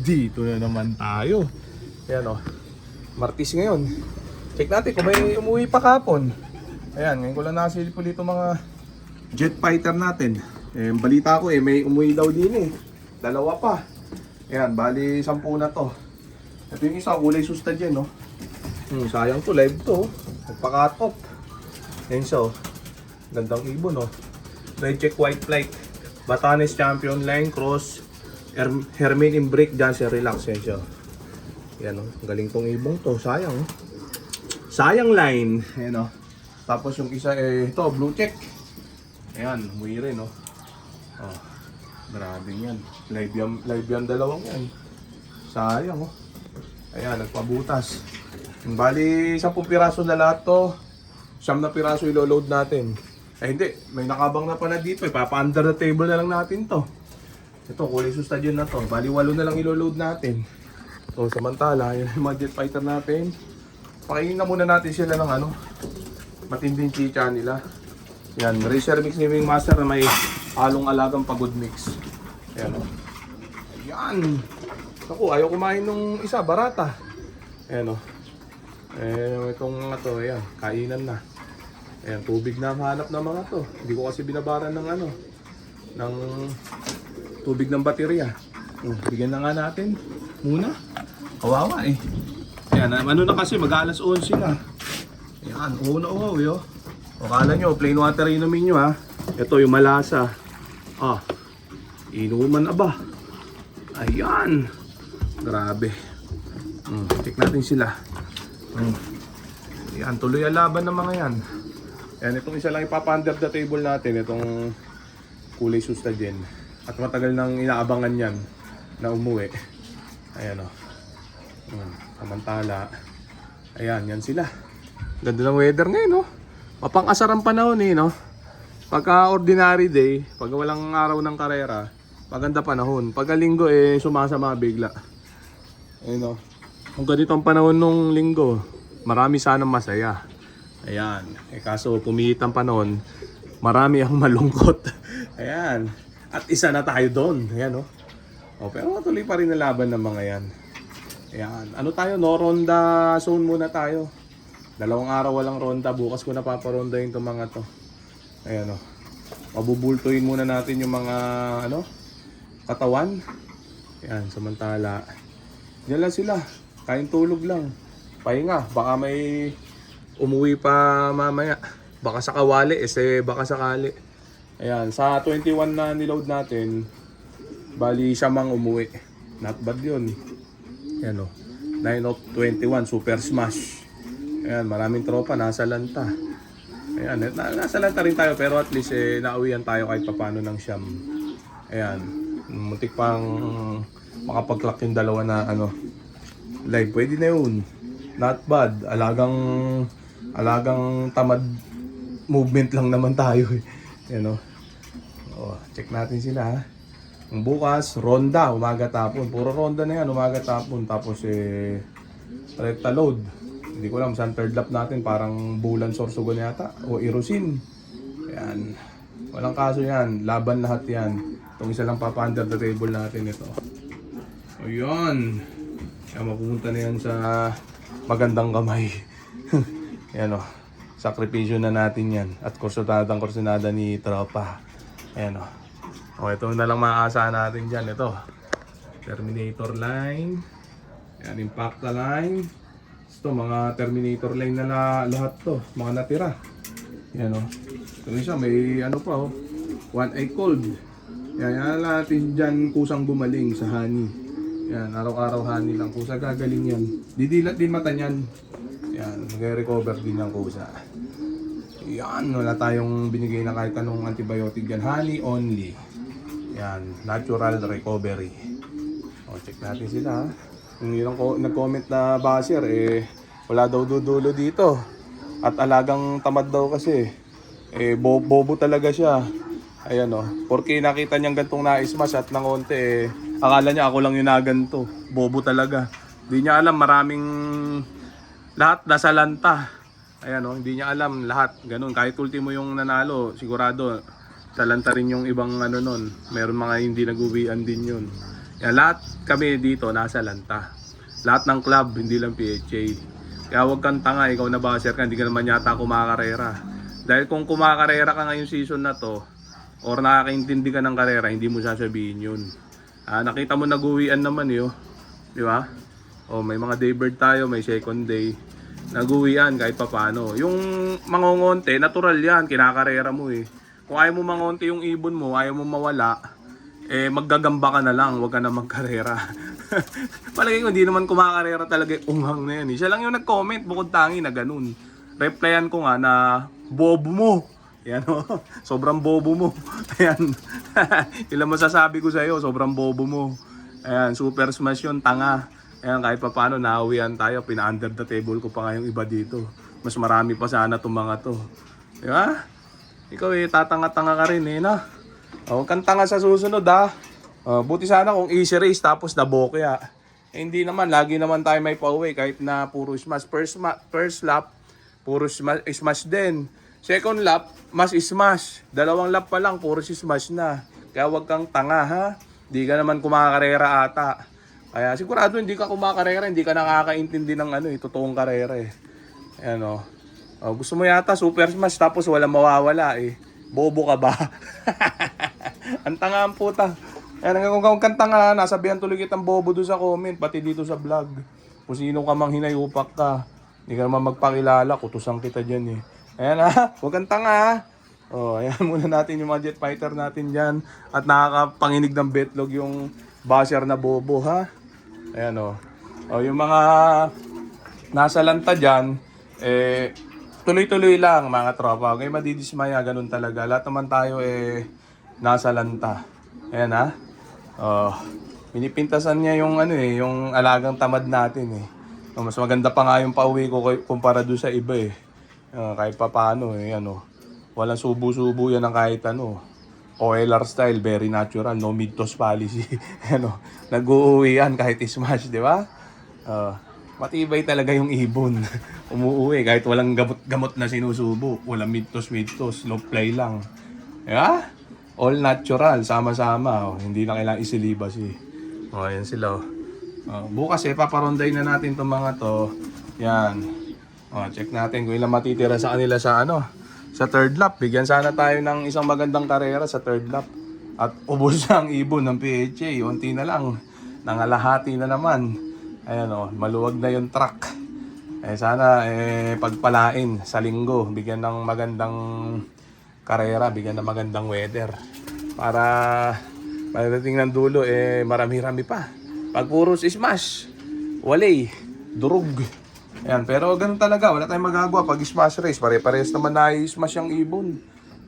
Dito na naman tayo. Ayan o. Martis ngayon. Check natin kung may umuwi pa kapon. Ayan, ngayon ko lang nakasilip ulit itong mga jet fighter natin. Balita ko may umuwi daw din eh. Dalawa pa. Ayan, bali 10 na to. Ito yung isa, kulay susta dyan no. Sayang to, live to. Magpa-cut off. Ayan siya oh. Gandang ibon oh. Red check white flight. Batanes champion line cross. Hermine Imbrick, Janssen Relax yan siya. Yan o, galing tong ibong to, sayang. Sayang line, yan o. Tapos yung isa ito, blue check. Ayan, umuwi rin o. Oh, grabe yan. Live yan dalawang yan. Sayang o. Ayan, nagpabutas. Bali, 10 piraso na lahat to. 9 na piraso ilo-load natin. Hindi, may nakabang na pala dito. Papa-under the table na lang natin to. Ito, kulay susta dyan na to. Bali, 8 na lang ilo-load natin. So, samantala, yung mga jet fighter natin. Pakinggan na muna natin sila ng matinding chicha nila. Yan, Racer Mix ni Wingmaster na may halong alagang pagod mix. Ayan o. Ayan. Naku, ayaw kumain nung isa, barata. Ayan o. Itong mga to, ayan, kainan na. Ayan, tubig na ang hanap ng mga to. Hindi ko kasi binabaran ng ng tubig ng baterya. Bigyan na nga natin muna. Kawawa eh. Ayan, na kasi mag-alas 11 na. Ayan, uhaw yo. O kala nyo, plain water inumin nyo ha. Ito yung malasa. Inuman aba. Ayan. Grabe. Check natin sila. Ayan, tuloy ang laban ng mga yan. Ayan, itong isa lang ipapa-under the table natin. Itong kulay susta dyan. At matagal nang inaabangan yan na umuwi. Ayan o. Samantala. Ayan, yan sila. Ganda ng weather ngayon, no? Mapang-asar ang panahon eh, no? Pagka ordinary day, pag walang araw ng karera, maganda panahon. Pagka linggo sumasama bigla. Ayun, no? Kung ganito ang panahon nung linggo, marami sanang masaya. Ayan. Kaso pumihit ang panahon, marami ang malungkot. Ayan. At isa na tayo doon. Ayan, no? Pero matuloy pa rin ang laban ng mga yan. Ayan. Ano tayo, no? Ronda zone muna tayo. 2 araw walang ronda. Bukas ko na paparondahin itong mga to. Ayan o. Mabubultuin muna natin yung mga katawan. Ayan, samantala. Diyan lang sila. Kain tulog lang. Pahinga. Baka may umuwi pa mamaya. Baka sa kawali. Baka sakali. Ayan, sa 21 na niload natin, bali siya mang umuwi. Not bad yun. Ayan o. 9 of 21, super smash. Ayan, maraming tropa, nasa lanta. Ayan, nasa lanta rin tayo pero at least nauwihan tayo kahit papano ng siyam. Ayan, muntik pang makapag-clock yung dalawa na live. Pwede na yun. Not bad. Alagang tamad movement lang naman tayo eh. Ayan o. Check natin sila ha. Bukas, ronda, umaga tapon. Puro ronda na yan, umaga tapon. Tapos rekta load. Hindi ko alam, saan third lap natin. Parang Bulan Sorsogon yata. O Irusin. Ayan. Walang kaso yan. Laban lahat yan. Itong isa lang papa-under the table natin ito. Ayan. Kaya mapupunta na yan sa magandang kamay. Ayan o. Sakripisyo na natin yan. At kursunada ni tropa. Ayan o. Ito na lang maaasahan natin dyan. Ito. Terminator line. Ayan, Impacta line. Ito, mga Terminator line na lahat to. Mga natira. Ayan o. Ito siya, may pa o. One Eye Cold. Ayan, natin dyan kusang gumaling sa honey. Ayan, araw-araw honey lang. Kusa gagaling yan. Didilat din mata niyan. Ayan, mag-recover din yung kusa. Ayan, wala tayong binigay na kahit anong antibiotic yan. Honey only. Ayan, natural recovery. Check natin sila ha. Yung nag-comment na basher, wala daw dudulo dito. At alagang tamad daw kasi. Bobo talaga siya. Ayan o. Porque nakita niyang gantong na-smash at ng onte, akala niya ako lang yung naganto. Bobo talaga. Hindi niya alam maraming lahat nasa lanta. Ayan o, hindi niya alam lahat. Ganun, kahit ultimo yung nanalo, sigurado sa lanta rin yung ibang nun. Meron mga hindi nag-uwian din yun. Yan, lahat kami dito nasa lanta. Lahat ng club, hindi lang PHA. Kaya huwag kang tanga, ikaw na baser ka, hindi ka naman yata kumakarera. Dahil kung kumakarera ka ngayong season na to, or nakakaintindi ka ng karera, hindi mo sasabihin yun. Nakita mo nag-uwian naman yun, di ba? O may mga daybird tayo, may second day. Nag-uwian kahit papano. Yung mangongonte, natural yan, kinakarera mo eh. Kung ayaw mo mangonte yung ibon mo, ayaw mo mawala, maggagamba ka na lang, huwag ka na magkarera. Palagay ko, hindi naman kumakarera talaga yung unghang na yan. Siya lang yung nag-comment, bukod tangi na ganun. Replyan ko nga na, bobo mo. Yan o, sobrang bobo mo. Ayan, ilang masasabi ko sa'yo, sobrang bobo mo. Ayan, super smash yun, tanga. Ayan, kahit pa paano, nauwian tayo, pina-under the table ko pa nga yung iba dito. Mas marami pa sana itong mga to. Diba? Ikaw tatanga-tanga ka rin na. Huwag kang tanga sa susunod buti sana kung easy race tapos nabokya. Hindi naman, lagi naman tayo may pauwi kahit na puro smash. First lap, puro smash din. Second lap, mas smash. Dalawang lap pa lang, puro smash na. Kaya huwag kang tanga ha. Hindi ka naman kumakarera ata. Kaya sigurado hindi ka kumakarera, hindi ka nakakaintindi ng totoong karera eh. Ayan gusto mo yata super smash tapos walang mawawala eh. Bobo ka ba? Ang tanga ang puta. Ayan, kung kang tanga, nasabihan tuloy kitang bobo doon sa comment, pati dito sa vlog. Kung sino ka mang hinayupak ka, hindi ka naman magpakilala, kutusan kita dyan eh. Ayan huwag kang tanga ayan muna natin yung mga jet fighter natin dyan. At nakakapanginig ng betlog yung basher na bobo ha. Ayan yung mga nasa lanta dyan, tuloy-tuloy lang mga tropa. Huwag kayo madidismaya, ganun talaga. Lahat naman tayo nasa lanta. Ayan pinipintasan niya yung yung alagang tamad natin eh. Mas maganda pa nga yung pauwi ko kumpara doon sa iba eh. Kahit pa paano walang subo-subo yan ng kahit OLR style, very natural, no mid-toss policy. Nag-uuwian kahit smash, di ba? Matibay talaga yung ibon. Umuuwi kahit walang gamot na sinusubo. Walang mid-toss, no play lang. Diba? All natural, sama-sama. Hindi na kailangan isilibas eh. Ayan sila. Bukas paparonday na natin itong mga to. Yan. Check natin kung ilang matitira sa kanila sa sa third lap. Bigyan sana tayo ng isang magandang karera sa third lap. At ubos ang ibon ng PHA. Unti na lang. Nangalahati na naman. Ayan maluwag na yung truck. Sana pagpalain sa linggo. Bigyan ng magandang karera. Bigyan ng magandang weather. Para pagdating ng dulo marami-rami pa. Pag puros smash, walay, durug. Ayan, pero ganun talaga, wala tayong magagawa pag smash race. Pare-pares naman na i-smash yung ibon.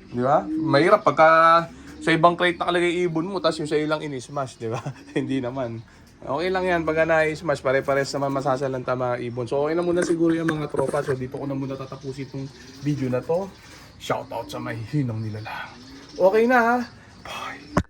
Di ba? Mahirap pagka sa ibang crate nakalagay ibon mo, tapos yung sa ilang in-smash, di ba? Hindi naman. Okay lang yan, pagka na-smash, pare-pares naman masasalanta mga ibon. So okay na muna siguro yung mga tropa. So dito ko na muna tatapusin itong video na to. Shoutout sa may hinang nilalang. Okay na ha? Bye!